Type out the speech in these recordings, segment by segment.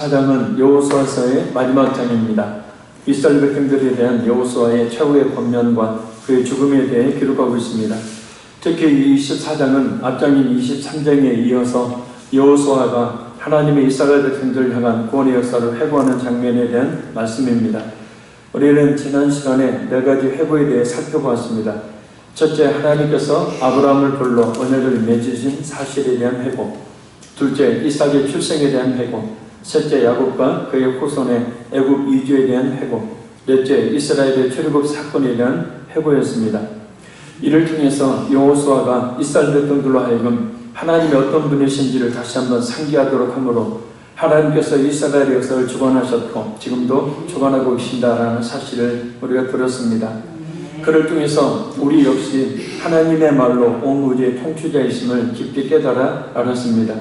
4장은 여호수아서의 마지막 장입니다. 이스라엘 백성들에 대한 여호수아의 최후의 권면과 그의 죽음에 대해 기록하고 있습니다. 특히 이 24장은 앞장인 23장에 이어서 여호수아가 하나님의 이스라엘 백성들을 향한 구원의 역사를 회고하는 장면에 대한 말씀입니다. 우리는 지난 시간에 4가지 회고에 대해 살펴보았습니다. 첫째, 하나님께서 아브라함을 불러 언약을 맺으신 사실에 대한 회고. 둘째, 이삭의 출생에 대한 회고. 셋째, 야곱과 그의 후손의 애굽 이주에 대한 회고. 넷째, 이스라엘의 출애굽 사건에 대한 회고였습니다. 이를 통해서 여호수아가 이스라엘 백성들로 하여금 하나님이 어떤 분이신지를 다시 한번 상기하도록 하므로 하나님께서 이스라엘의 역사를 주관하셨고 지금도 주관하고 계신다라는 사실을 우리가 들었습니다. 그를 통해서 우리 역시 하나님의 말로 온 우주의 통치자이심을 깊이 깨달아 알았습니다.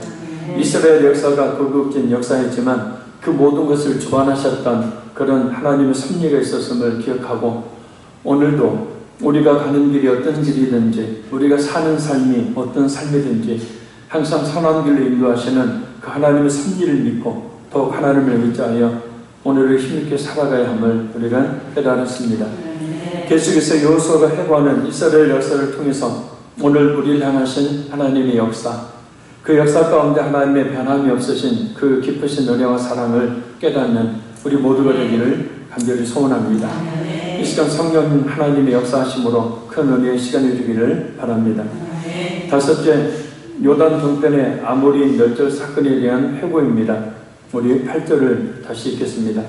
이스라엘 역사가 굴곡진 역사였지만 그 모든 것을 주관하셨던 그런 하나님의 섭리가 있었음을 기억하고, 오늘도 우리가 가는 길이 어떤 길이든지 우리가 사는 삶이 어떤 삶이든지 항상 선한 길로 인도하시는 그 하나님의 섭리를 믿고 더욱 하나님을 의지하여 오늘을 힘있게 살아가야 함을 우리가 깨달았습니다. 계속해서 여호수아가 회고하는 이스라엘 역사를 통해서 오늘 우리를 향하신 하나님의 역사, 그 역사 가운데 하나님의 변함이 없으신 그 깊으신 은혜와 사랑을 깨닫는 우리 모두가 되기를 간절히 소원합니다. 이 시간 성령 하나님의 역사하심으로 큰 은혜의 시간이 되기를 바랍니다. 다섯째, 요단 동편의 아모리 멸절 사건에 대한 회고입니다. 우리 8절을 다시 읽겠습니다.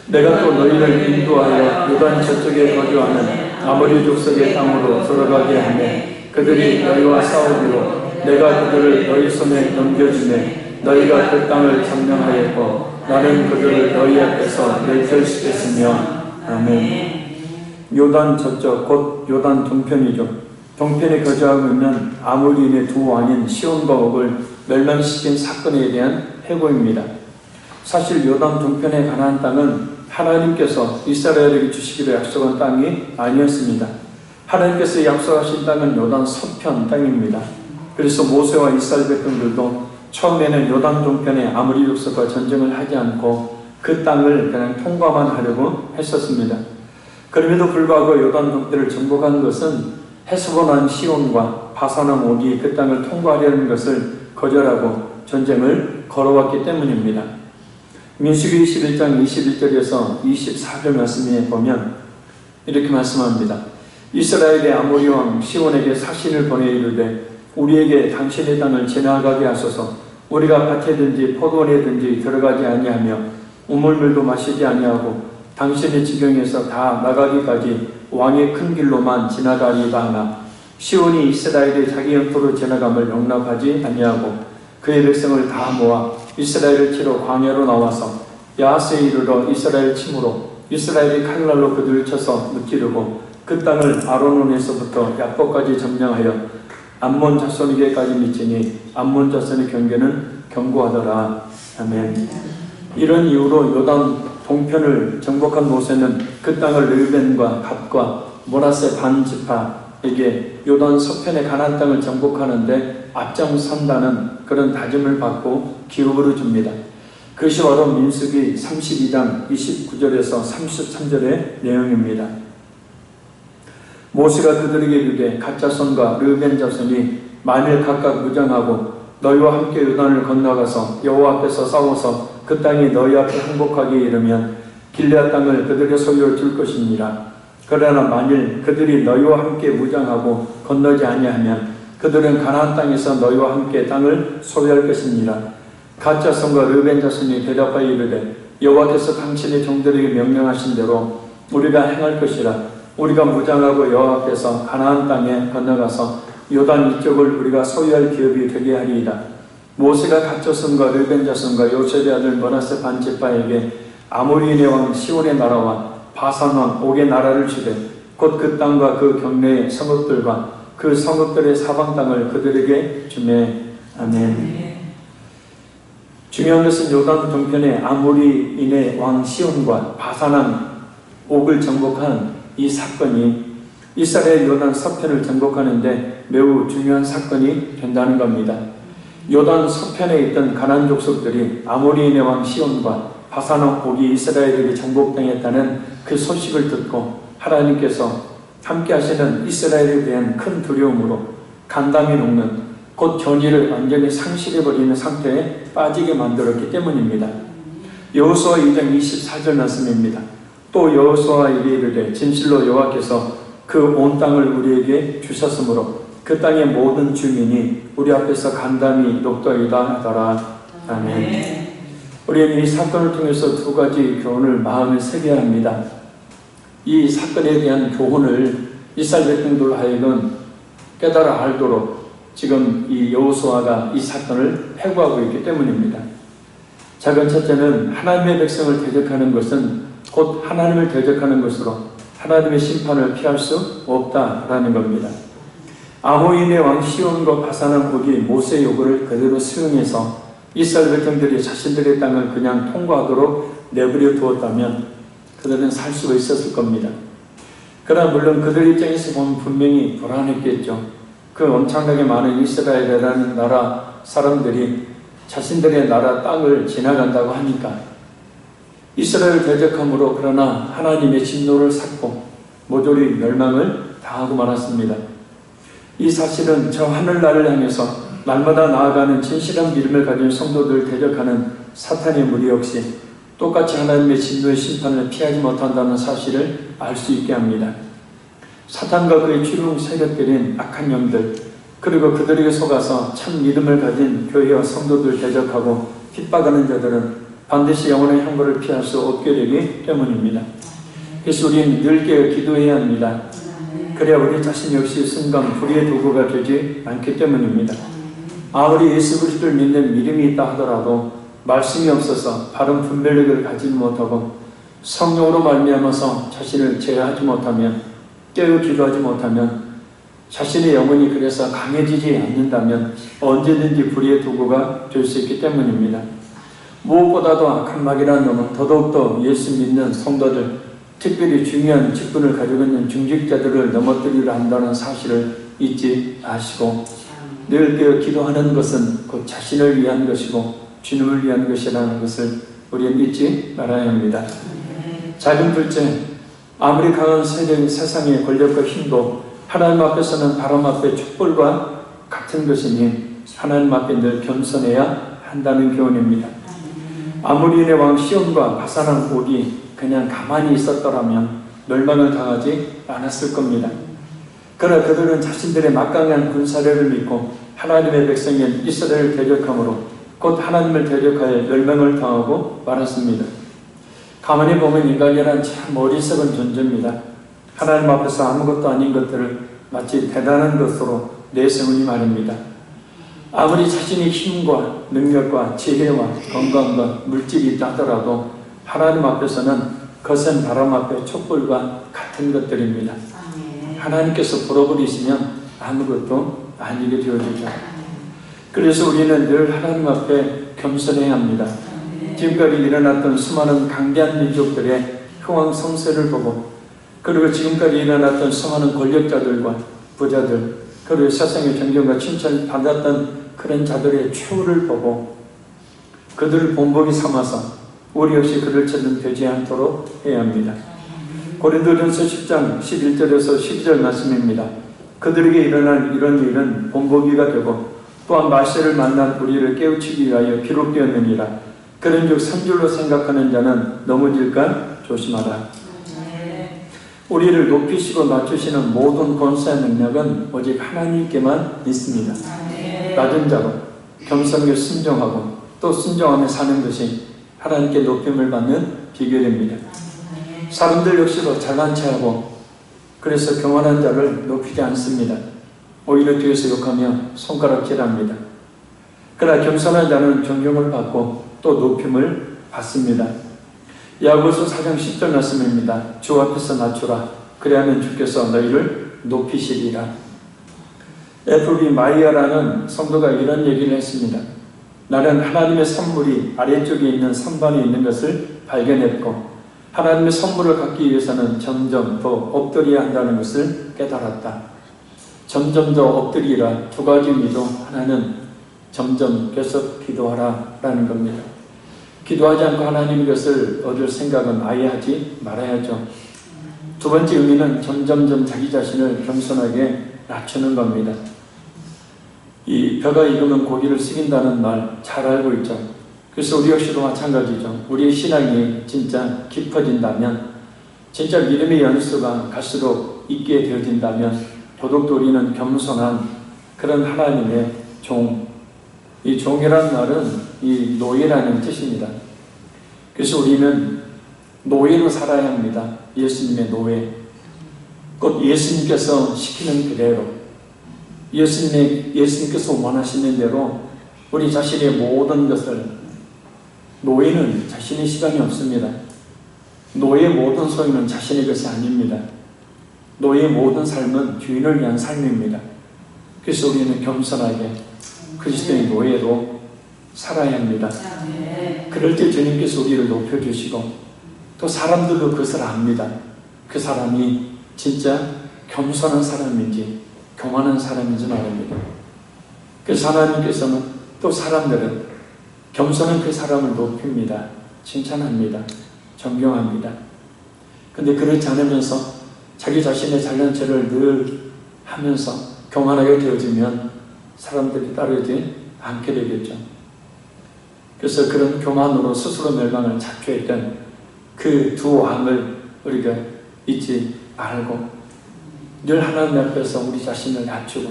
내가 또 너희를 인도하여 요단 저쪽에 거주하는 아모리 족속의 땅으로 들어가게 하며 그들이 너희와 싸우기로 내가 그들을 너희 손에 넘겨주매 너희가 그 땅을 점령하였고 나는 그들을 너희 앞에서 멸절시켰으며. 아멘. 요단 저쪽 곧 요단 동편이죠. 동편에 거주하고 있는 아모리인의 두 왕인 시온과 옥을 멸망시킨 사건에 대한 회고입니다. 사실 요단 동편에 가나안 땅은 하나님께서 이스라엘에게 주시기로 약속한 땅이 아니었습니다. 하나님께서 약속하신 땅은 요단 서편 땅입니다. 그래서 모세와 이스라엘 백성들도 처음에는 요단 동편의 아모리 족속과 전쟁을 하지 않고 그 땅을 그냥 통과만 하려고 했었습니다. 그럼에도 불구하고 요단 동편을 정복한 것은 헤스본한 시온과 바산한 옥이 그 땅을 통과하려는 것을 거절하고 전쟁을 걸어왔기 때문입니다. 민수기 21장 21절에서 24절 말씀에 보면 이렇게 말씀합니다. 이스라엘의 아모리 왕 시온에게 사신을 보내 이르되 우리에게 당신의 땅을 지나가게 하소서. 우리가 밭에든지 포도원에든지 들어가지 아니하며 우물물도 마시지 아니하고 당신의 지경에서 다 나가기까지 왕의 큰 길로만 지나가리다 하나 시온이 이스라엘의 자기 영토로 지나감을 용납하지 아니하고 그의 백성을 다 모아 이스라엘을 치러 광야로 나와서 야하스에 이르러 이스라엘 침으로 이스라엘이 칼날로 그들을 쳐서 무찌르고 그 땅을 아로논에서부터 야복까지 점령하여 암몬 자손에게까지 미치니 암몬 자손의 경계는 견고하더라. 아멘. 이런 이유로 요단 동편을 정복한 모세는 그 땅을 르벤과 갓과 므낫세 반 지파에게 요단 서편의 가나안 땅을 정복하는데 앞장선다는 그런 다짐을 받고 기업으로 줍니다. 그것이 바로 민수기 32장 29절에서 33절의 내용입니다. 모세가 그들에게 이르되 갓 자손과 르벤 자손이 만일 각각 무장하고 너희와 함께 요단을 건너가서 여호와 앞에서 싸워서 그 땅이 너희 앞에 항복하게 이르면 길르앗 땅을 그들의 소유로 줄 것이니라. 그러나 만일 그들이 너희와 함께 무장하고 건너지 아니하면 그들은 가나안 땅에서 너희와 함께 땅을 소유할 것이니라. 갓 자손과 르벤 자손이 대답하여 이르되 여호와께서 당신의 종들에게 명령하신 대로 우리가 행할 것이라. 우리가 무장하고 여호와 앞에서 가나안 땅에 건너가서 요단 이쪽을 우리가 소유할 기업이 되게 하리이다. 모세가 갓 자손과 르벤 자손과 요셉의 아들 므낫세 반 지파에게 아모리인의 왕 시온의 나라와 바산 왕 옥의 나라를 주되 곧 그 땅과 그 경내의 성읍들과 그 성읍들의 사방 땅을 그들에게 주매. 아멘. 중요한 것은 요단 동편의 아모리인의 왕 시온과 바산 왕 옥을 정복한 이 사건이 이스라엘 요단 서편을 정복하는데 매우 중요한 사건이 된다는 겁니다. 요단 서편에 있던 가나안 족속들이 아모리인의 왕 시온과 바산 옥이 이스라엘에게 정복당했다는 그 소식을 듣고 하나님께서 함께 하시는 이스라엘에 대한 큰 두려움으로 간담이 녹는 곧 견의를 완전히 상실해버리는 상태에 빠지게 만들었기 때문입니다. 여호수아 2장 24절 말씀입니다. 또 여호수아에게 이르되 진실로 여호와께서 그 온 땅을 우리에게 주셨으므로 그 땅의 모든 주민이 우리 앞에서 간담이 녹더이다 하더라. 아멘. 우리는 이 사건을 통해서 두 가지 교훈을 마음에 새겨야 합니다. 이 사건에 대한 교훈을 이스라엘 백성들로 하여금 깨달아 알도록 지금 이 여호수아가 이 사건을 회고하고 있기 때문입니다. 작은 첫째는 하나님의 백성을 대적하는 것은 곧 하나님을 대적하는 것으로 하나님의 심판을 피할 수 없다라는 겁니다. 아모리인의 왕 시온과 바산 옥이 모세의 요구를 그대로 수용해서 이스라엘 백성들이 자신들의 땅을 그냥 통과하도록 내버려 두었다면 그들은 살 수가 있었을 겁니다. 그러나 물론 그들 입장에서 보면 분명히 불안했겠죠. 그 엄청나게 많은 이스라엘이라는 나라 사람들이 자신들의 나라 땅을 지나간다고 하니까 이스라엘을 대적함으로 그러나 하나님의 진노를 샀고 모조리 멸망을 당하고 말았습니다. 이 사실은 저 하늘나라를 향해서 날마다 나아가는 진실한 믿음을 가진 성도들을 대적하는 사탄의 무리 역시 똑같이 하나님의 진노의 심판을 피하지 못한다는 사실을 알 수 있게 합니다. 사탄과 그의 추종 세력들인 악한 영들 그리고 그들에게 속아서 참 믿음을 가진 교회와 성도들을 대적하고 핍박하는 자들은 반드시 영혼의 형벌을 피할 수 없게 되기 때문입니다. 그래서 우리는 늘 깨어 기도해야 합니다. 그래야 우리 자신 역시 순간 불의의 도구가 되지 않기 때문입니다. 아무리 예수 그리스도를 믿는 믿음이 있다 하더라도 말씀이 없어서 바른 분별력을 가지지 못하고 성령으로 말미암아서 자신을 제어하지 못하면 깨어 기도하지 못하면 자신의 영혼이 그래서 강해지지 않는다면 언제든지 불의의 도구가 될 수 있기 때문입니다. 무엇보다도 악한 마귀라는 놈은 더더욱더 예수 믿는 성도들 특별히 중요한 직분을 가지고 있는 중직자들을 넘어뜨리려 한다는 사실을 잊지 마시고 늘 깨어 기도하는 것은 곧 자신을 위한 것이고 주님을 위한 것이라는 것을 우리는 잊지 말아야 합니다. 작은 둘째, 아무리 강한 세상의 권력과 힘도 하나님 앞에서는 바람 앞에 촛불과 같은 것이니 하나님 앞에 늘 겸손해야 한다는 교훈입니다. 아모리인의 왕 시온과 바산 옥이 그냥 가만히 있었더라면 멸망을 당하지 않았을 겁니다. 그러나 그들은 자신들의 막강한 군사력을 믿고 하나님의 백성인 이스라엘을 대적함으로 곧 하나님을 대적하여 멸망을 당하고 말았습니다. 가만히 보면 인간이란 참 어리석은 존재입니다. 하나님 앞에서 아무것도 아닌 것들을 마치 대단한 것으로 내세우니 말입니다. 아무리 자신이 힘과 능력과 지혜와 건강과 물질이 있다 하더라도 하나님 앞에서는 거센 바람 앞에 촛불과 같은 것들입니다. 하나님께서 불어버리시면 아무것도 아니게 되어지죠. 그래서 우리는 늘 하나님 앞에 겸손해야 합니다. 지금까지 일어났던 수많은 강대한 민족들의 흥왕성쇠를 보고 그리고 지금까지 일어났던 수많은 권력자들과 부자들 그리고 세상의 존경과 칭찬을 받았던 그런 자들의 최후를 보고 그들을 본보기 삼아서 우리 역시 그들처럼 되지 않도록 해야 합니다. 고린도전서 10장 11절에서 12절 말씀입니다. 그들에게 일어난 이런 일은 본보기가 되고 또한 마세를 만난 우리를 깨우치기 위하여 기록되었느니라. 그런즉 선줄로 생각하는 자는 넘어질까 조심하라. 우리를 높이시고 낮추시는 모든 권세와 능력은 오직 하나님께만 있습니다. 낮은 자로 겸손하게 순종하고 또 순종하며 사는 것이 하나님께 높임을 받는 비결입니다. 사람들 역시도 잘난 체하고 그래서 교만한 자를 높이지 않습니다. 오히려 뒤에서 욕하며 손가락질합니다. 그러나 겸손한 자는 존경을 받고 또 높임을 받습니다. 야고보서 4장 10절 말씀입니다. 주 앞에서 낮추라. 그래야면 주께서 너희를 높이시리라. F.B. 마이어라는 성도가 이런 얘기를 했습니다. 나는 하나님의 선물이 아래쪽에 있는 선반에 있는 것을 발견했고 하나님의 선물을 갖기 위해서는 점점 더 엎드려야 한다는 것을 깨달았다. 점점 더 엎드리라. 두 가지 의미도 하나는 점점 계속 기도하라라는 겁니다. 기도하지 않고 하나님의 것을 얻을 생각은 아예 하지 말아야죠. 두 번째 의미는 점점점 자기 자신을 겸손하게 낮추는 겁니다. 이 벼가 익으면 고기를 숙인다는 말 잘 알고 있죠. 그래서 우리 역시도 마찬가지죠. 우리의 신앙이 진짜 깊어진다면, 진짜 믿음의 연수가 갈수록 있게 되어진다면 더욱더 우리는 겸손한 그런 하나님의 종, 이 종이라는 말은 이 노예라는 뜻입니다. 그래서 우리는 노예로 살아야 합니다. 예수님의 노예. 곧 예수님께서 시키는 그대로, 예수님께서 원하시는 대로 우리 자신의 모든 것을, 노예는 자신의 시간이 없습니다. 노예의 모든 소유는 자신의 것이 아닙니다. 노예의 모든 삶은 주인을 위한 삶입니다. 그래서 우리는 겸손하게 그리스도의 노예로 살아야 합니다. 그럴 때 주님께서 우리를 높여주시고, 또 사람들도 그것을 압니다. 그 사람이 진짜 겸손한 사람인지 교만한 사람인지는 아닙니다. 그래서 하나님께서는 또 사람들은 겸손한 그 사람을 높입니다. 칭찬합니다. 존경합니다. 근데 그렇지 않으면서 자기 자신의 잘난 체를 늘 하면서 교만하게 되어지면 사람들이 따르지 않게 되겠죠. 그래서 그런 교만으로 스스로 멸망을 자초했던 그 두 왕을 우리가 잊지 말고 늘 하나님 앞에서 우리 자신을 낮추고,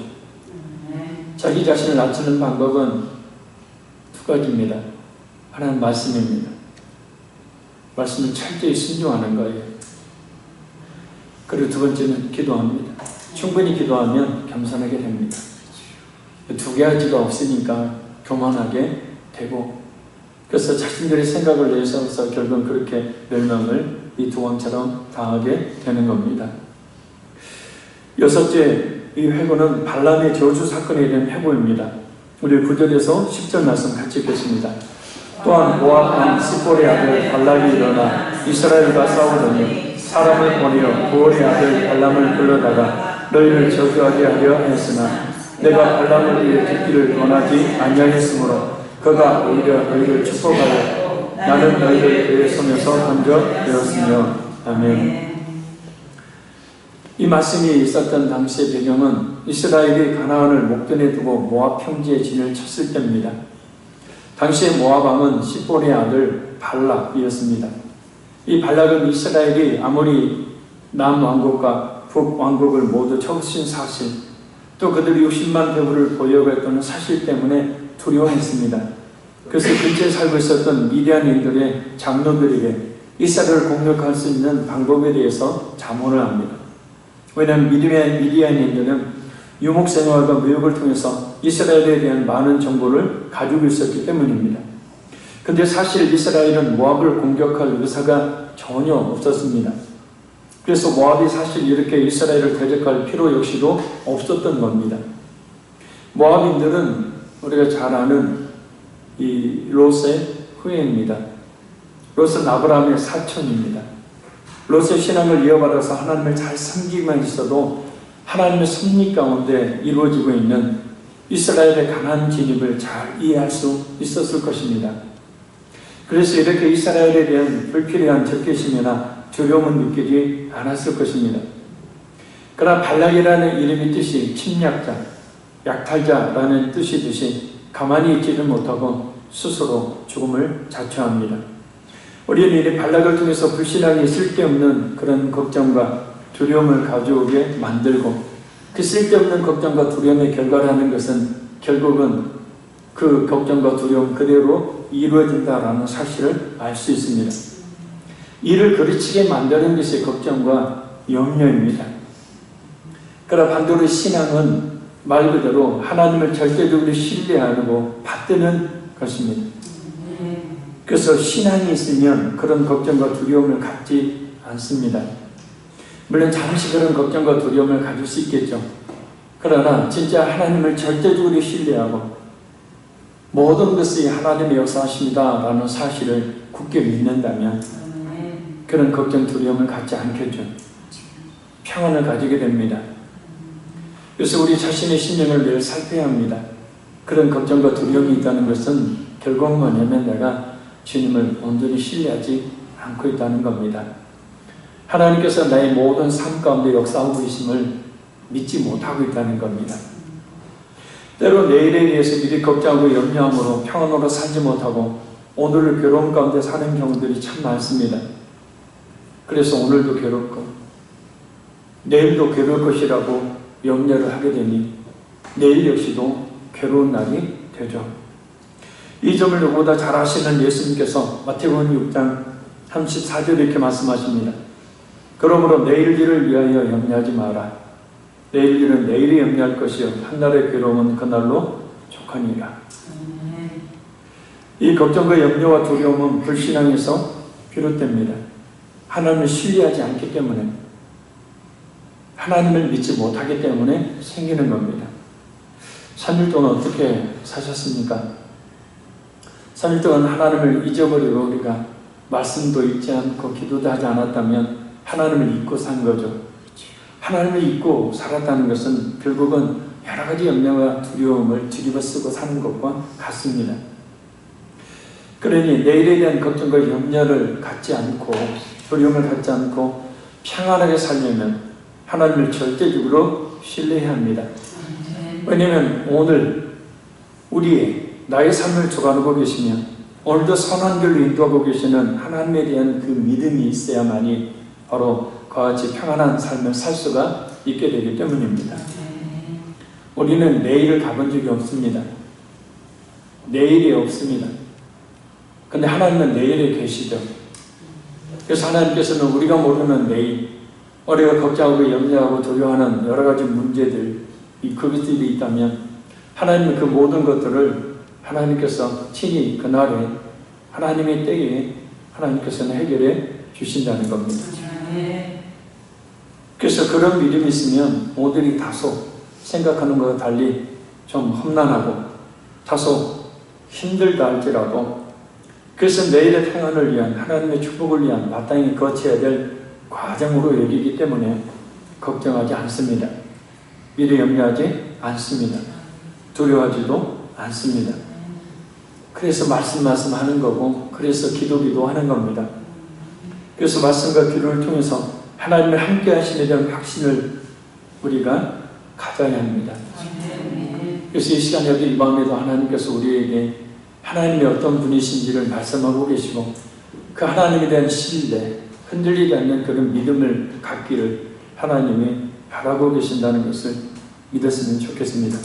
자기 자신을 낮추는 방법은 두 가지입니다. 하나는 말씀입니다. 말씀을 철저히 순종하는 거예요. 그리고 두 번째는 기도합니다. 충분히 기도하면 겸손하게 됩니다. 두 가지가 없으니까 교만하게 되고, 그래서 자신들의 생각을 내세워서 결국은 그렇게 멸망을 이 두 왕처럼 당하게 되는 겁니다. 여섯째, 이 회고는 발람의 저주 사건에 대한 회고입니다. 우리 9절에서 10절 말씀 같이 읽겠습니다. 또한 모압 왕 시볼의 아들 발락이 일어나 이스라엘과 싸우더니 사람을 보내어 부올의 아들 발람을 불러다가 너희를 저주하게 하려 했으나 내가 발람을 위해 듣기를 원하지 아니하였으므로 그가 오히려 너희를 축복하여 나는 너희를 그의 손에서 건져내었으며. 아멘. 이 말씀이 있었던 당시의 배경은 이스라엘이 가나안을 목전에 두고 모압 평지에 진을 쳤을 때입니다. 당시의 모압 왕은 시볼의 아들 발락이었습니다. 이 발락은 이스라엘이 아무리 남왕국과 북왕국을 모두 쳐부신 사실, 또 그들이 60만 대군을 보유하고 있다는 사실 때문에 두려워했습니다. 그래서 근처에 살고 있었던 미디안인들의 장로들에게 이스라엘을 공격할 수 있는 방법에 대해서 자문을 합니다. 왜냐하면 미디안인들은 유목생활과 무역을 통해서 이스라엘에 대한 많은 정보를 가지고 있었기 때문입니다. 그런데 사실 이스라엘은 모압을 공격할 의사가 전혀 없었습니다. 그래서 모압이 사실 이렇게 이스라엘을 대적할 필요 역시도 없었던 겁니다. 모압인들은 우리가 잘 아는 이 롯의 후예입니다. 롯은 아브라함의 사촌입니다. 롯의 신앙을 이어받아서 하나님을 잘 섬기기만 있어도 하나님의 섭리 가운데 이루어지고 있는 이스라엘의 가나안 진입을 잘 이해할 수 있었을 것입니다. 그래서 이렇게 이스라엘에 대한 불필요한 적개심이나 두려움은 느끼지 않았을 것입니다. 그러나 발락이라는 이름의 뜻이 침략자, 약탈자라는 뜻이듯이 가만히 있지를 못하고 스스로 죽음을 자초합니다. 우리는 이 발락을 통해서 불신앙이 쓸데없는 그런 걱정과 두려움을 가져오게 만들고, 그 쓸데없는 걱정과 두려움의 결과라는 것은 결국은 그 걱정과 두려움 그대로 이루어진다라는 사실을 알 수 있습니다. 이를 그르치게 만드는 것이 걱정과 염려입니다. 그러나 반대로 신앙은 말 그대로 하나님을 절대적으로 신뢰하고 받드는 것입니다. 그래서 신앙이 있으면 그런 걱정과 두려움을 갖지 않습니다. 물론 잠시 그런 걱정과 두려움을 가질 수 있겠죠. 그러나 진짜 하나님을 절대적으로 신뢰하고 모든 것이 하나님의 역사하십니다 라는 사실을 굳게 믿는다면 그런 걱정, 두려움을 갖지 않겠죠. 평안을 가지게 됩니다. 그래서 우리 자신의 심령을 늘 살펴야 합니다. 그런 걱정과 두려움이 있다는 것은 결국은 뭐냐면 내가 주님을 온전히 신뢰하지 않고 있다는 겁니다. 하나님께서 나의 모든 삶 가운데 역사하고 계심을 믿지 못하고 있다는 겁니다. 때로 내일에 대해서 미리 걱정하고 염려함으로 평안으로 살지 못하고 오늘을 괴로움 가운데 사는 경우들이 참 많습니다. 그래서 오늘도 괴롭고 내일도 괴로울 것이라고 염려를 하게 되니 내일 역시도 괴로운 날이 되죠. 이 점을 누구보다 잘 아시는 예수님께서 마태복음 6장 34절에 이렇게 말씀하십니다. 그러므로 내일 일을 위하여 염려하지 마라. 내일 일은 내일이 염려할 것이요 한날의 괴로움은 그날로 족하니라. 이 걱정과 염려와 두려움은 불신앙에서 비롯됩니다. 하나님을 신뢰하지 않기 때문에, 하나님을 믿지 못하기 때문에 생기는 겁니다. 3일 동안 어떻게 사셨습니까? 3일 동안 하나님을 잊어버리고 우리가 말씀도 읽지 않고 기도도 하지 않았다면 하나님을 잊고 산 거죠. 하나님을 잊고 살았다는 것은 결국은 여러 가지 염려와 두려움을 뒤집어쓰고 사는 것과 같습니다. 그러니 내일에 대한 걱정과 염려를 갖지 않고 두려움을 갖지 않고 평안하게 살려면 하나님을 절대적으로 신뢰해야 합니다. 왜냐하면 오늘 나의 삶을 주관하고 계시면 오늘도 선한 길로 인도하고 계시는 하나님에 대한 그 믿음이 있어야만이 바로 그와 같이 평안한 삶을 살 수가 있게 되기 때문입니다. 우리는 내일을 가본 적이 없습니다. 내일이 없습니다. 근데 하나님은 내일에 계시죠. 그래서 하나님께서는 우리가 모르는 내일, 우리가 걱정하고 염려하고 두려워하는 여러 가지 문제들, 그것들이 있다면 하나님은 그 모든 것들을 하나님께서 친히 그날에 하나님의 때에 하나님께서는 해결해 주신다는 겁니다. 그래서 그런 믿음이 있으면 오늘이 다소 생각하는 것과 달리 좀 험난하고 다소 힘들다 할지라도 그래서 내일의 평안을 위한 하나님의 축복을 위한 마땅히 거쳐야 될 과정으로 여기기 때문에 걱정하지 않습니다. 미래 염려하지 않습니다. 두려워하지도 않습니다. 그래서 말씀하는 거고 그래서 기도하는 겁니다. 그래서 말씀과 기도를 통해서 하나님을 함께 하시는 이런 확신을 우리가 가져야 합니다. 그래서 이 시간에도 이 밤에도 하나님께서 우리에게 하나님이 어떤 분이신지를 말씀하고 계시고 그 하나님에 대한 신뢰, 흔들리지 않는 그런 믿음을 갖기를 하나님이 바라고 계신다는 것을 믿었으면 좋겠습니다.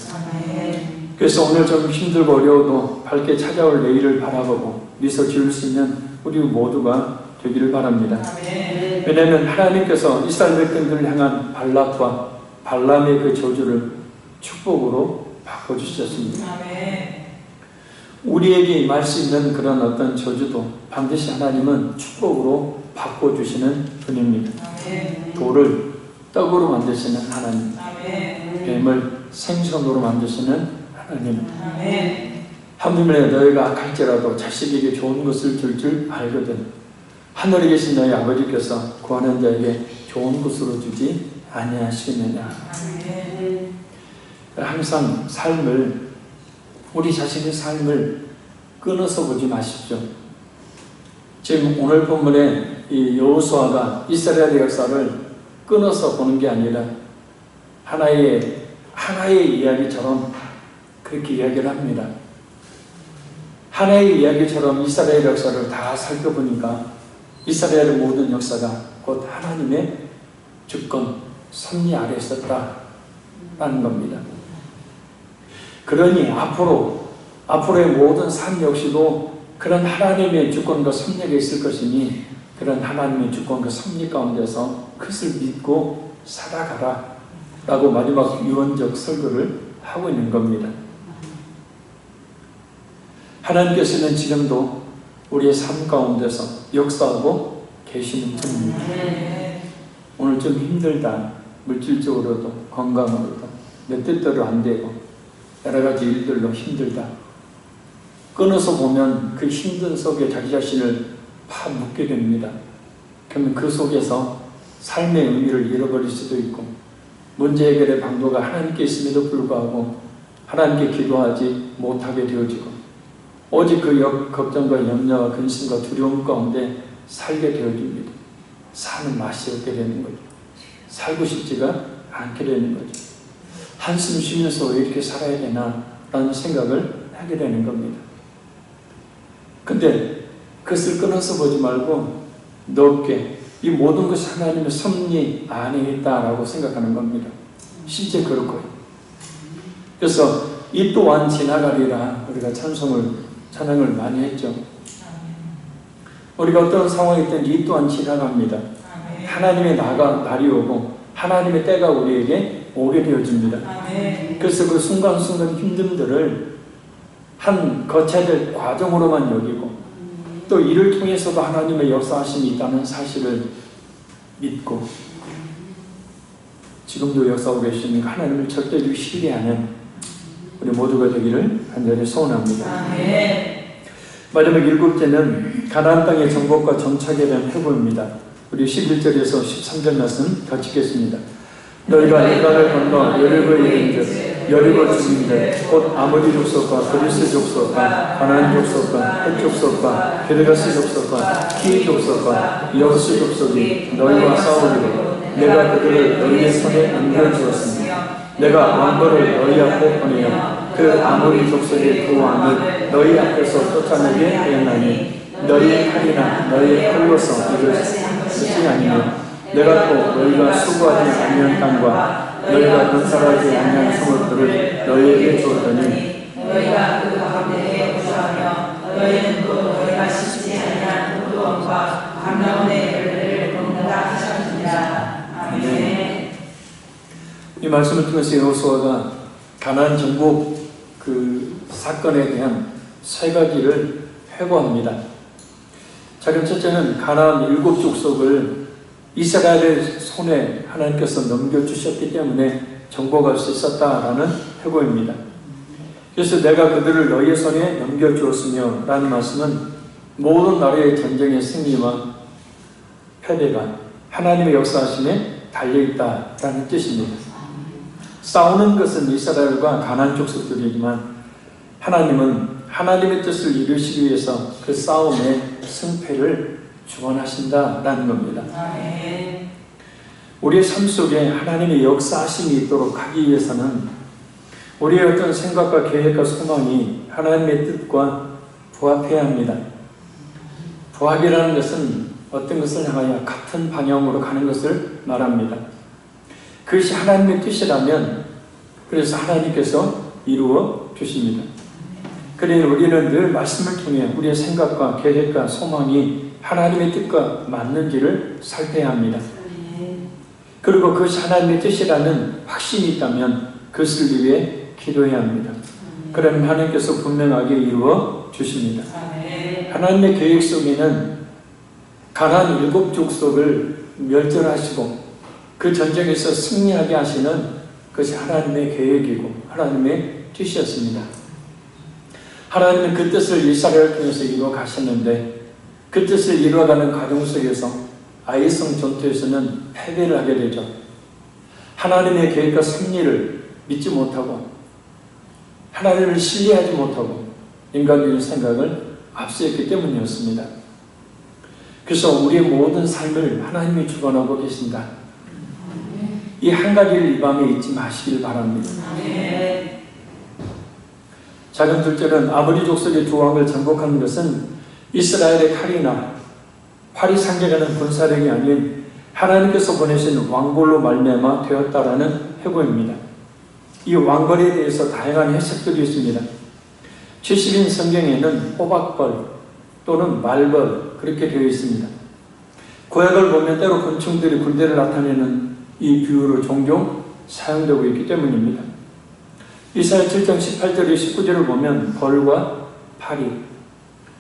그래서 오늘 좀 힘들고 어려워도 밝게 찾아올 내일을 바라보고 미소 지을 수 있는 우리 모두가 되기를 바랍니다. 왜냐하면 하나님께서 이스라엘 백성들을 향한 발락과 발람의 그 저주를 축복으로 바꿔주셨습니다. 우리에게 임할 수 있는 그런 어떤 저주도 반드시 하나님은 축복으로 바꿔주시는 분입니다. 돌을 떡으로 만드시는 하나님, 뱀을 생선으로 만드시는 하나님. 하물며 너희가 악할지라도 자식에게 좋은 것을 줄 줄 알거든 하늘에 계신 너희 아버지께서 구하는 자에게 좋은 것으로 주지 아니하시느냐. 항상 우리 자신의 삶을 끊어서 보지 마십시오. 지금 오늘 본문에 이 여호수아가 이스라엘의 역사를 끊어서 보는 게 아니라 하나의 이야기처럼 그렇게 이야기를 합니다. 하나의 이야기처럼 이스라엘 역사를 다 살펴보니까 이스라엘의 모든 역사가 곧 하나님의 주권, 섭리 아래 있었다라는 겁니다. 그러니 앞으로의 모든 삶 역시도 그런 하나님의 주권과 섭리가 있을 것이니 그런 하나님의 주권과 섭리 가운데서 그것을 믿고 살아가라 라고 마지막 유언적 설교를 하고 있는 겁니다. 하나님께서는 지금도 우리의 삶 가운데서 역사하고 계시는 분입니다. 오늘 좀 힘들다, 물질적으로도 건강으로도 내 뜻대로 안 되고 여러 가지 일들로 힘들다. 끊어서 보면 그 힘든 속에 자기 자신을 파묻게 됩니다. 그러면 그 속에서 삶의 의미를 잃어버릴 수도 있고 문제 해결의 방도가 하나님께 있음에도 불구하고 하나님께 기도하지 못하게 되어지고 오직 그 걱정과 염려와 근심과 두려움 가운데 살게 되어집니다. 사는 맛이 없게 되는 거죠. 살고 싶지가 않게 되는 거죠. 한숨 쉬면서 왜 이렇게 살아야 되나 라는 생각을 하게 되는 겁니다. 근데 그것을 끊어서 보지 말고 넓게 이 모든 것이 하나님의 섭리 안에 있다라고 생각하는 겁니다. 실제 그렇고요. 그래서 이 또한 지나가리라 우리가 찬양을 많이 했죠. 우리가 어떤 상황이 있든 이 또한 지나갑니다. 하나님의 날이 오고 하나님의 때가 우리에게 오게 되어집니다. 그래서 그 순간순간 힘듦들을 한 거쳐야 될 과정으로만 여기고 또 이를 통해서도 하나님의 역사하심이 있다는 사실을 믿고 지금도 역사하고 계시는 하나님을 절대로 신뢰하는 우리 모두가 되기를 간절히 소원합니다. 마지막 7째는 가나안 땅의 정복과 정착에 대한 회고입니다. 우리 11절에서 13절 말씀 더 찍겠습니다. 너희가 요단을 건너 여리고에 이른즉 여리고 주민들 곧 아모리 족속과 그리스 족속과 가나안 족속과 헷 족속과 게르가스 족속과 히 족속과 여부스 족속이 너희와 싸우기로 내가 그들을 너희의 손에 넘겨주었으며 내가 왕거를 너희 앞에 보내어 그 아모리 족속의 두 왕을 너희 앞에서 쫓아내게 하였나니 너희의 칼이나 너희의 칼로서 이를 쓰지 아니며 내가 또 너희가 수고하지 아니한 땅과 너희가 건설하지 아니한 성읍들을 너희에게 주었더니 너희가 그 가운데에 거주하며 너희는 또 너희가 심지 아니한 포도원과 감람원의 열매를 먹는다 하셨습니다. 아멘. 이 말씀을 통해서 여호수아가 가나안 정복 그 사건에 대한 세 가지를 회고합니다. 자, 그럼 첫째는 가나안 7족속을 이스라엘의 손에 하나님께서 넘겨주셨기 때문에 정복할 수 있었다라는 회고입니다. 그래서 내가 그들을 너희의 손에 넘겨주었으며 라는 말씀은 모든 나라의 전쟁의 승리와 패배가 하나님의 역사하심에 달려있다라는 뜻입니다. 싸우는 것은 이스라엘과 가나안 족속들이지만 하나님은 하나님의 뜻을 이루시기 위해서 그 싸움의 승패를 주관하신다라는 겁니다. 우리의 삶 속에 하나님의 역사하심이 있도록 하기 위해서는 우리의 어떤 생각과 계획과 소망이 하나님의 뜻과 부합해야 합니다. 부합이라는 것은 어떤 것을 향하여 같은 방향으로 가는 것을 말합니다. 그것이 하나님의 뜻이라면 그래서 하나님께서 이루어 주십니다. 그러니 우리는 늘 말씀을 통해 우리의 생각과 계획과 소망이 하나님의 뜻과 맞는지를 살펴야 합니다. 그리고 그것이 하나님의 뜻이라는 확신이 있다면 그것을 위해 기도해야 합니다. 그러면 하나님께서 분명하게 이루어 주십니다. 하나님의 계획 속에는 가나안 7족속을 멸절하시고 그 전쟁에서 승리하게 하시는 그것이 하나님의 계획이고 하나님의 뜻이었습니다. 하나님은 그 뜻을 이스라엘을 통해서 이루어 가셨는데 그 뜻을 이루어가는 과정 속에서 아이성 전투에서는 패배를 하게 되죠. 하나님의 계획과 승리를 믿지 못하고 하나님을 신뢰하지 못하고 인간적인 생각을 앞세웠기 때문이었습니다. 그래서 우리의 모든 삶을 하나님이 주관하고 계신다. 이 한 가지를 이 밤에 잊지 마시길 바랍니다. 작은 둘째는 아모리 족속의 두 왕을 정복하는 것은 이스라엘의 칼이나 활이 상징하는 군사력이 아닌 하나님께서 보내신 왕벌로 말미암아 되었다라는 회고입니다. 이 왕벌에 대해서 다양한 해석들이 있습니다. 70인 성경에는 호박벌 또는 말벌 그렇게 되어 있습니다. 구약을 보면 때로 곤충들이 군대를 나타내는 이 비유로 종종 사용되고 있기 때문입니다. 이사야 7장 18절에 19절을 보면 벌과 파리,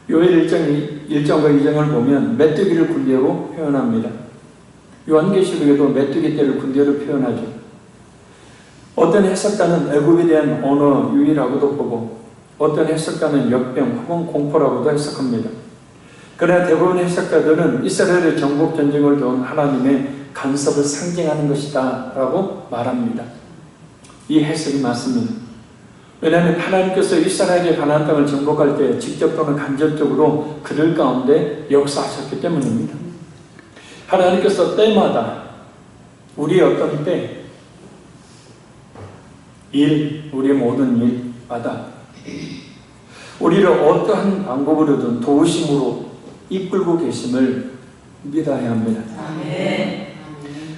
요엘 1장과 2장을 보면 메뚜기를 군대로 표현합니다. 요한계시록에도 메뚜기 떼를 군대로 표현하죠. 어떤 해석가는 애굽에 대한 언어 유의라고도 보고 어떤 해석가는 역병 혹은 공포라고도 해석합니다. 그러나 대부분 해석가들은 이스라엘의 정복 전쟁을 도운 하나님의 간섭을 상징하는 것이다 라고 말합니다. 이 해석이 맞습니다. 왜냐하면 하나님께서 이스라엘의 가나안 땅을 정복할 때 직접 또는 간접적으로 그들 가운데 역사하셨기 때문입니다. 하나님께서 때마다 우리의 어떤 때, 우리의 모든 일마다 우리를 어떠한 방법으로든 도우심으로 이끌고 계심을 믿어야 합니다. 아멘.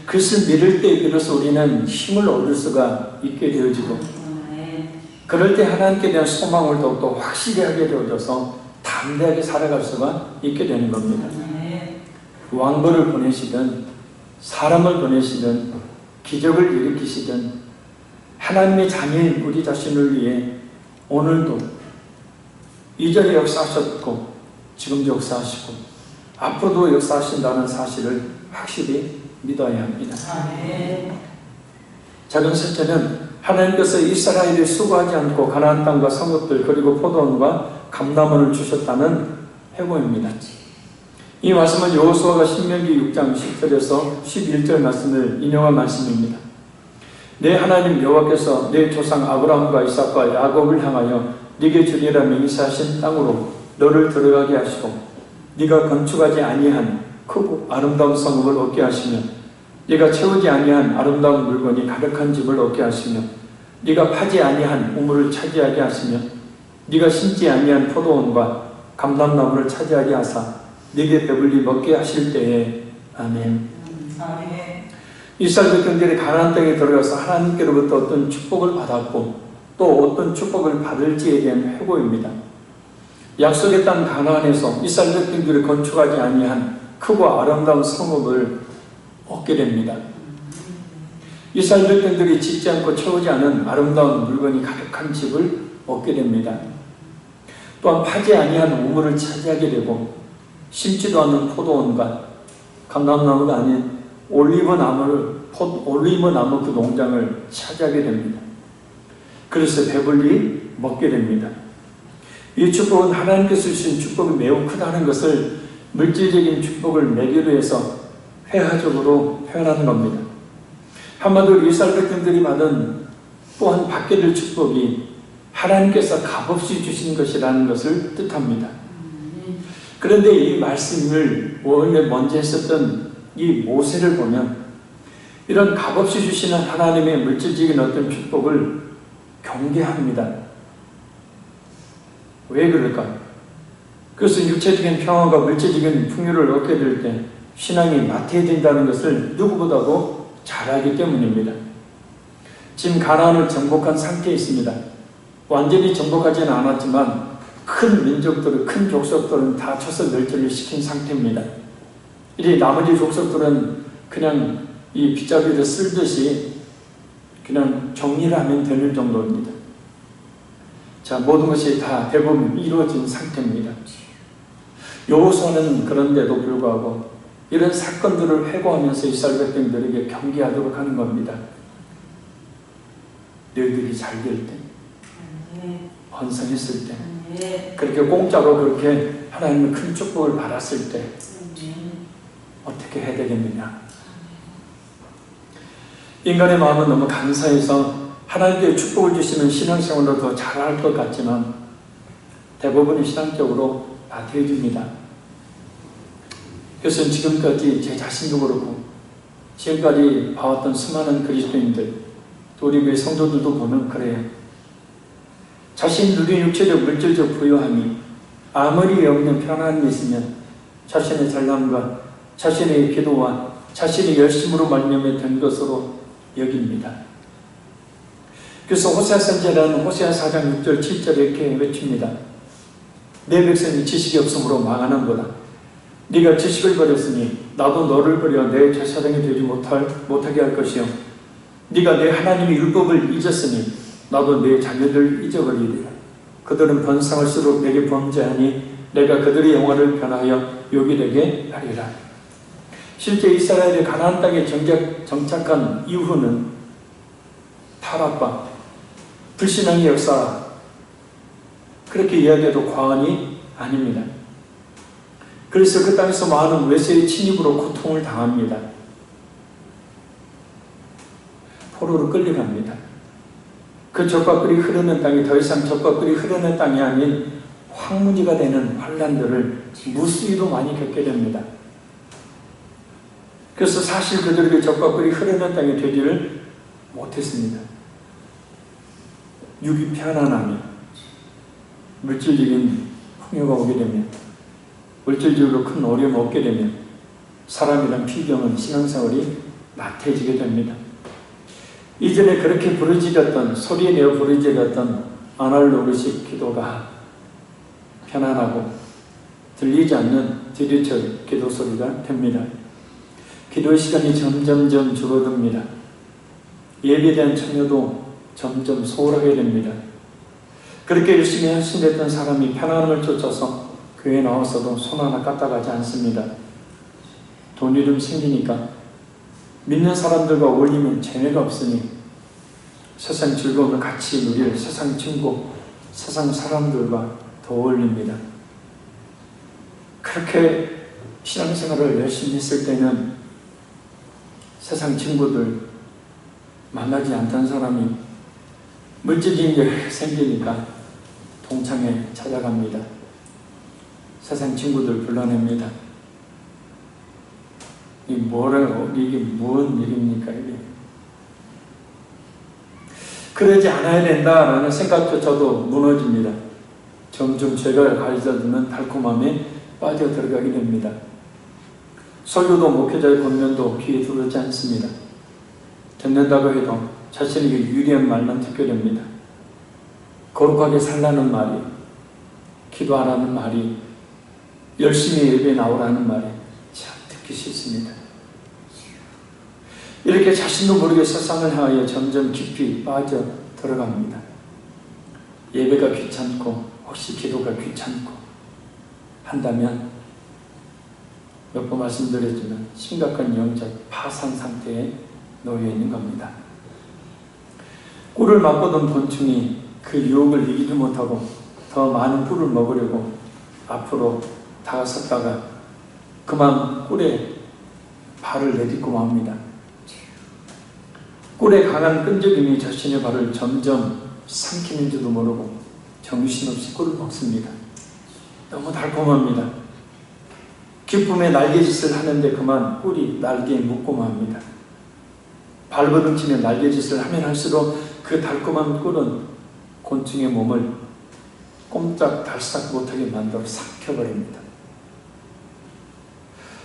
그것을 믿을 때 비로소 우리는 힘을 얻을 수가 있게 되어지고, 그럴 때 하나님께 대한 소망을 더욱더 확실히 하게 되어져서 담대하게 살아갈 수가 있게 되는 겁니다. 왕벌을 보내시든 사람을 보내시든 기적을 일으키시든 하나님의 자녀인 우리 자신을 위해 오늘도 이전에 역사하셨고 지금도 역사하시고 앞으로도 역사하신다는 사실을 확실히 믿어야 합니다. 작은 셋째는 하나님께서 이스라엘이 수고하지 않고 가나안 땅과 성읍들 그리고 포도원과 감람원을 주셨다는 회고입니다. 이 말씀은 여호수아가 신명기 6장 10절에서 11절 말씀을 인용한 말씀입니다. 내 하나님 여호와께서 내 조상 아브라함과 이삭과 야곱을 향하여 네게 주리라 맹세하신 땅으로 너를 들어가게 하시고 네가 건축하지 아니한 크고 아름다운 성읍을 얻게 하시며 네가 채우지 아니한 아름다운 물건이 가득한 집을 얻게 하시며 네가 파지 아니한 우물을 차지하게 하시며 네가 심지 아니한 포도원과 감람나무를 차지하게 하사 네게 배불리 먹게 하실 때에 아멘. 이스라엘 백성들이 가나안 땅에 들어가서 하나님께로부터 어떤 축복을 받았고 또 어떤 축복을 받을지에 대한 회고입니다. 약속의 땅 가나안에서 이스라엘 백성들이 건축하지 아니한 크고 아름다운 성읍을 얻게 됩니다. 이스라엘 백성들이 짓지 않고 채우지 않은 아름다운 물건이 가득한 집을 얻게 됩니다. 또한 파지 아니한 우물을 차지하게 되고 심지도 않은 포도원과 감람나무가 아닌 올리브나무 그 농장을 차지하게 됩니다. 그래서 배불리 먹게 됩니다. 이 축복은 하나님께서 주신 축복이 매우 크다는 것을 물질적인 축복을 매개로 해서 회화적으로 표현하는 겁니다. 한마디로 이스라엘 백성들이 받은 또한 받게 될 축복이 하나님께서 값없이 주신 것이라는 것을 뜻합니다. 그런데 이 말씀을 원래 먼저 했었던 이 모세를 보면 이런 값없이 주시는 하나님의 물질적인 어떤 축복을 경계합니다. 왜 그럴까? 그것은 육체적인 평안과 물질적인 풍요를 얻게 될 때 신앙이 나태해진다는 것을 누구보다도 잘 알기 때문입니다. 지금 가나안을 정복한 상태에 있습니다. 완전히 정복하지는 않았지만 큰 민족들은, 큰 족속들은 다 쳐서 멸절을 시킨 상태입니다. 이 나머지 족속들은 그냥 이 빗자루를 쓸듯이 그냥 정리를 하면 되는 정도입니다. 자, 모든 것이 다 대부분 이루어진 상태입니다. 여호수아는 그런데도 불구하고 이런 사건들을 회고하면서 이스라엘 백성들에게 경계하도록 하는 겁니다. 너희들이 잘 될 때, 헌성했을 때, 그렇게 공짜로 그렇게 하나님의 큰 축복을 받았을 때 어떻게 해야 되겠느냐? 인간의 마음은 너무 감사해서 하나님께 축복을 주시는 신앙생활을 더 잘할 것 같지만 대부분이 신앙적으로 나태해집니다. 그래서 지금까지 제 자신도 그렇고 지금까지 봐왔던 수많은 그리스도인들 또 우리 교회 성도들도 보면 그래요. 자신이 누린 육체적 물질적 부요함이 아무리 없는 편안함이 있으면 자신의 잘남과 자신의 기도와 자신의 열심으로 말미암아 된 것으로 여깁니다. 그래서 호세아 선지자는 호세아 4장 6절 7절에 이렇게 외칩니다. 내 백성이 지식이 없으므로 망하는 거다. 네가 지식을 버렸으니 나도 너를 버려 내 제사장이 되지 못하게 할 것이요 네가 내 하나님의 율법을 잊었으니 나도 내 자녀들 잊어버리리라. 그들은 번성할수록 내게 범죄하니 내가 그들의 영화를 변하여 요기되게 하리라. 실제 이스라엘이 가나안 땅에 정착한 이후는 타락과 불신앙의 역사 그렇게 이야기해도 과언이 아닙니다. 그래서 그 땅에서 많은 외세의 침입으로 고통을 당합니다. 포로로 끌려갑니다. 그 젖과 꿀이 흐르는 땅이 더 이상 젖과 꿀이 흐르는 땅이 아닌 황무지가 되는 환난들을 무수히도 많이 겪게 됩니다. 그래서 사실 그들에게 젖과 꿀이 흐르는 땅이 되지를 못했습니다. 육이 편안하며 물질적인 풍요가 오게 되면, 물질적으로 큰 어려움을 얻게 되면 사람이란 피경은 신앙생활이 나태해지게 됩니다. 이전에 그렇게 부르짖었던, 소리내어 부르짖었던 아날로그식 기도가 편안하고 들리지 않는 지리철 기도 소리가 됩니다. 기도의 시간이 점점점 줄어듭니다. 예배에 대한 참여도 점점 소홀하게 됩니다. 그렇게 열심히 헌신했던 사람이 편안함을 쫓아서 교회에 나와서도 손 하나 까딱하지 않습니다. 돈이 좀 생기니까 믿는 사람들과 어울리면 재미가 없으니 세상 즐거움을 같이 누릴 세상 친구, 세상 사람들과 더 어울립니다. 그렇게 신앙생활을 열심히 했을 때는 세상 친구들 만나지 않던 사람이 물질적인 게 생기니까 동창회 찾아갑니다. 세상 친구들 불러냅니다. 이게 무슨 일입니까 이게? 그러지 않아야 된다라는 생각조차도 무너집니다. 점점 죄가 가르쳐주는 달콤함에 빠져 들어가게 됩니다. 설교도 목회자의 권면도 귀에 들어오지 않습니다. 듣는다고 해도 자신에게 유리한 말만 듣게 됩니다. 거룩하게 살라는 말이, 기도하라는 말이, 열심히 예배에 나오라는 말이 참 듣기 싫습니다. 이렇게 자신도 모르게 세상을 향하여 점점 깊이 빠져 들어갑니다. 예배가 귀찮고 혹시 기도가 귀찮고 한다면 몇 번 말씀드렸지만 심각한 영적 파산 상태에 놓여 있는 겁니다. 꿀을 맛보던 곤충이 그 유혹을 이기지 못하고 더 많은 꿀을 먹으려고 앞으로 다가섰다가 그만 꿀에 발을 내딛고 맙니다. 꿀에 강한 끈적임이 자신의 발을 점점 삼키는지도 모르고 정신없이 꿀을 먹습니다. 너무 달콤합니다. 기쁨의 날개짓을 하는데 그만 꿀이 날개에 묶고 맙니다. 발버둥치며 날개짓을 하면 할수록 그 달콤한 꿀은 곤충의 몸을 꼼짝달싹 못하게 만들어 삼켜버립니다.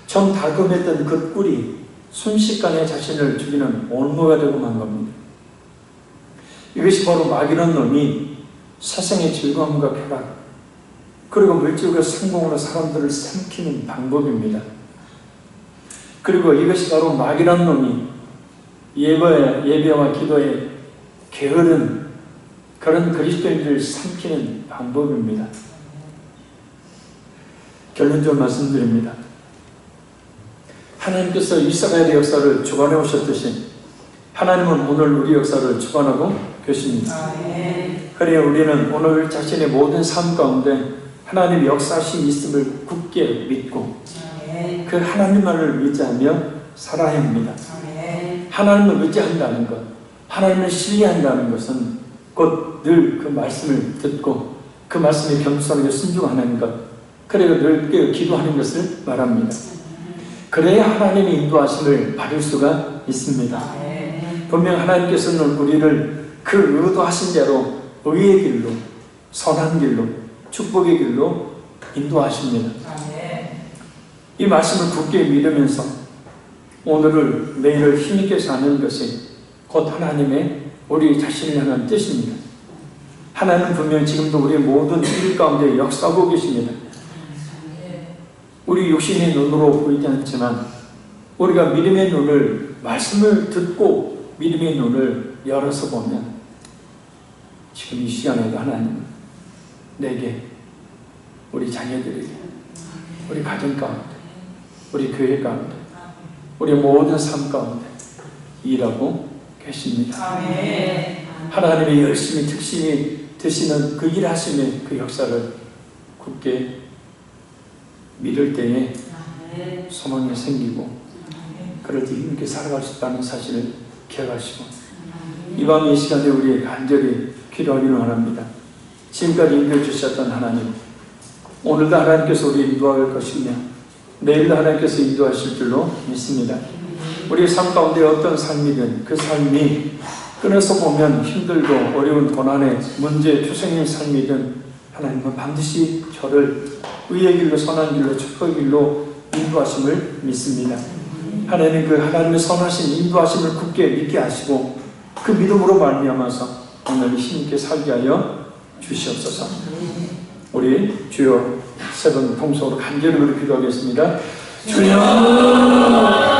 좀 달콤했던 그 꿀이 순식간에 자신을 죽이는 온모가 되고 만 겁니다. 이것이 바로 마귀란 놈이 세상의 즐거움과 쾌락, 그리고 물질과 성공으로 사람들을 삼키는 방법입니다. 그리고 이것이 바로 마귀란 놈이 예배와 기도에 게으른 그런 그리스도인들을 삼키는 방법입니다. 결론적으로 말씀드립니다. 하나님께서 이스라엘의 역사를 주관해 오셨듯이 하나님은 오늘 우리 역사를 주관하고 계십니다. 그래 우리는 오늘 자신의 모든 삶 가운데 하나님의 역사하신 있음을 굳게 믿고 그 하나님만을 의지하며 살아야 합니다. 하나님을 의지한다는 것, 하나님을 신뢰한다는 것은 곧 늘 그 말씀을 듣고 그 말씀에 겸손하게 순종하는 것, 그리고 늘 기도하는 것을 말합니다. 그래야 하나님의 인도하심을 받을 수가 있습니다. 분명 하나님께서는 우리를 그 의도하신 대로 의의 길로, 선한 길로, 축복의 길로 인도하십니다. 이 말씀을 굳게 믿으면서 오늘을 내일을 힘있게 사는 것이 곧 하나님의 우리 자신을 향한 뜻입니다. 하나님은 분명 지금도 우리 모든 일 가운데 역사하고 계십니다. 우리 육신의 눈으로 보이지 않지만 우리가 믿음의 눈을, 말씀을 듣고 믿음의 눈을 열어서 보면 지금 이 시간에도 하나님은 내게, 우리 자녀들에게, 우리 가정 가운데, 우리 교회 가운데, 우리 모든 삶 가운데 일하고 계십니다. 하나님의 열심히 특심히 드시는 그 일하심의 그 역사를 굳게 믿을 때에 소망이 생기고 그럴 때 힘있게 살아갈 수 있다는 사실을 기억하시고 이 밤 이 시간에 우리 간절히 기도하기를 원합니다. 지금까지 인도해 주셨던 하나님, 오늘도 하나님께서 우리 인도할 것이며 내일도 하나님께서 인도하실 줄로 믿습니다. 우리의 삶 가운데 어떤 삶이든 그 삶이 끊어서 보면 힘들고 어려운 고난의 문제 투성인 삶이든 하나님은 반드시 저를 의의 길로 선한 길로 축복의 길로 인도하심을 믿습니다. 하나님 그 하나님의 선하신 인도하심을 굳게 믿게 하시고 그 믿음으로 말미암아서 오늘 힘있게 살게 하여 주시옵소서. 우리 주여 세 번 통성으로 간절히 기도하겠습니다. 주여